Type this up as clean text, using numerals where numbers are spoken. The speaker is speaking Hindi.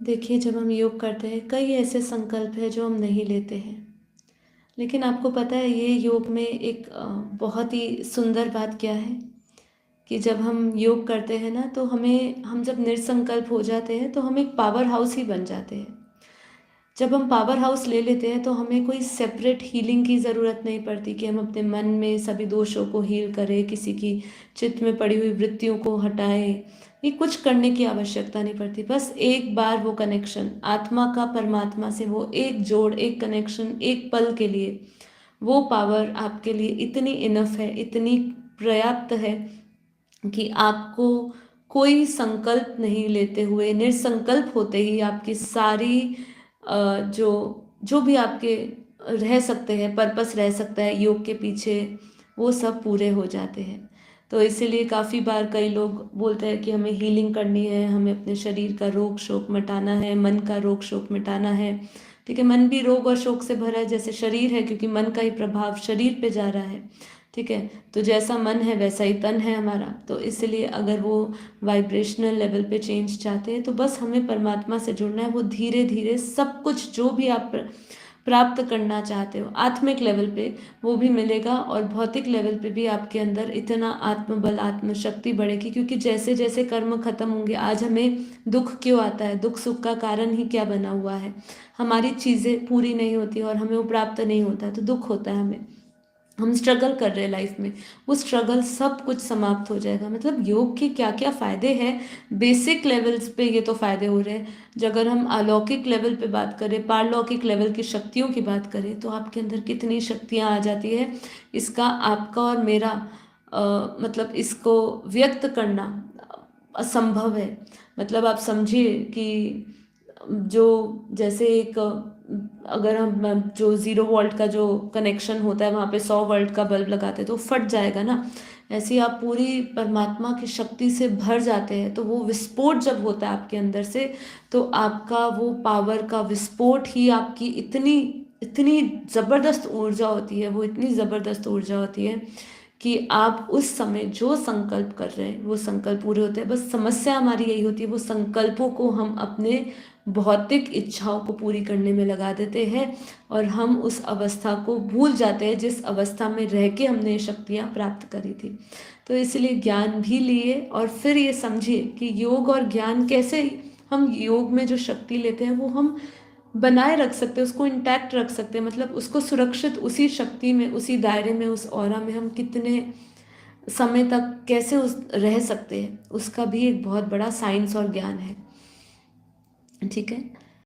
देखिए, जब हम योग करते हैं कई ऐसे संकल्प हैं जो हम नहीं लेते हैं। लेकिन आपको पता है ये योग में एक बहुत ही सुंदर बात क्या है कि जब हम योग करते हैं ना तो हम जब निसंकल्प हो जाते हैं तो हम एक पावर हाउस ही बन जाते हैं। जब हम पावर हाउस ले लेते हैं तो हमें कोई सेपरेट हीलिंग की ज़रूरत नहीं पड़ती कि हम अपने मन में सभी दोषों को हील करें, किसी की चित्त में पड़ी हुई वृत्तियों को हटाएं। ये कुछ करने की आवश्यकता नहीं पड़ती, बस एक बार वो कनेक्शन आत्मा का परमात्मा से, वो एक जोड़, एक कनेक्शन, एक पल के लिए वो पावर आपके लिए इतनी इनफ है, इतनी पर्याप्त है कि आपको कोई संकल्प नहीं लेते हुए, निसंकल्प होते ही आपकी सारी जो जो भी आपके रह सकते हैं, पर्पस रह सकता है योग के पीछे, वो सब पूरे हो जाते हैं। तो इसीलिए काफ़ी बार कई लोग बोलते हैं कि हमें हीलिंग करनी है, हमें अपने शरीर का रोग शोक मिटाना है, मन का रोग शोक मिटाना है। ठीक है, मन भी रोग और शोक से भरा है जैसे शरीर है, क्योंकि मन का ही प्रभाव शरीर पे जा रहा है। ठीक है, तो जैसा मन है वैसा ही तन है हमारा। तो इसलिए अगर वो वाइब्रेशनल लेवल पे चेंज चाहते हैं तो बस हमें परमात्मा से जुड़ना है। वो धीरे धीरे सब कुछ जो भी आप प्राप्त करना चाहते हो आत्मिक लेवल पे वो भी मिलेगा, और भौतिक लेवल पे भी आपके अंदर इतना आत्मबल, आत्मशक्ति बढ़ेगी। क्योंकि जैसे जैसे कर्म खत्म होंगे, आज हमें दुख क्यों आता है, दुख सुख का कारण ही क्या बना हुआ है, हमारी चीज़ें पूरी नहीं होती और हमें वो प्राप्त नहीं होता तो दुख होता है हमें, हम स्ट्रगल कर रहे हैं लाइफ में, वो स्ट्रगल सब कुछ समाप्त हो जाएगा। मतलब योग के क्या क्या फायदे हैं, बेसिक लेवल्स पे ये तो फायदे हो रहे हैं। जो अगर हम अलौकिक लेवल पे बात करें, पारलौकिक लेवल की शक्तियों की बात करें, तो आपके अंदर कितनी शक्तियाँ आ जाती है, इसका आपका और मेरा मतलब इसको व्यक्त करना असंभव है। मतलब आप समझिए कि जो जैसे एक अगर हम जो 0 वोल्ट का जो कनेक्शन होता है वहाँ पे 100 वोल्ट का बल्ब लगाते हैं तो फट जाएगा ना। ऐसे ही आप पूरी परमात्मा की शक्ति से भर जाते हैं, तो वो विस्फोट जब होता है आपके अंदर से, तो आपका वो पावर का विस्फोट ही आपकी इतनी इतनी ज़बरदस्त ऊर्जा होती है, वो इतनी ज़बरदस्त ऊर्जा होती है कि आप उस समय जो संकल्प कर रहे हैं वो संकल्प पूरे होते हैं। बस समस्या हमारी यही होती है, वो संकल्पों को हम अपने भौतिक इच्छाओं को पूरी करने में लगा देते हैं और हम उस अवस्था को भूल जाते हैं जिस अवस्था में रह के हमने ये शक्तियाँ प्राप्त करी थी। तो इसलिए ज्ञान भी लिए और फिर ये समझिए कि योग और ज्ञान कैसे, हम योग में जो शक्ति लेते हैं वो हम बनाए रख सकते हैं, उसको इंटैक्ट रख सकते हैं, मतलब उसको सुरक्षित उसी शक्ति में, उसी दायरे में, उस ऑरा में हम कितने समय तक कैसे उस रह सकते हैं, उसका भी एक बहुत बड़ा साइंस और ज्ञान है। ठीक है।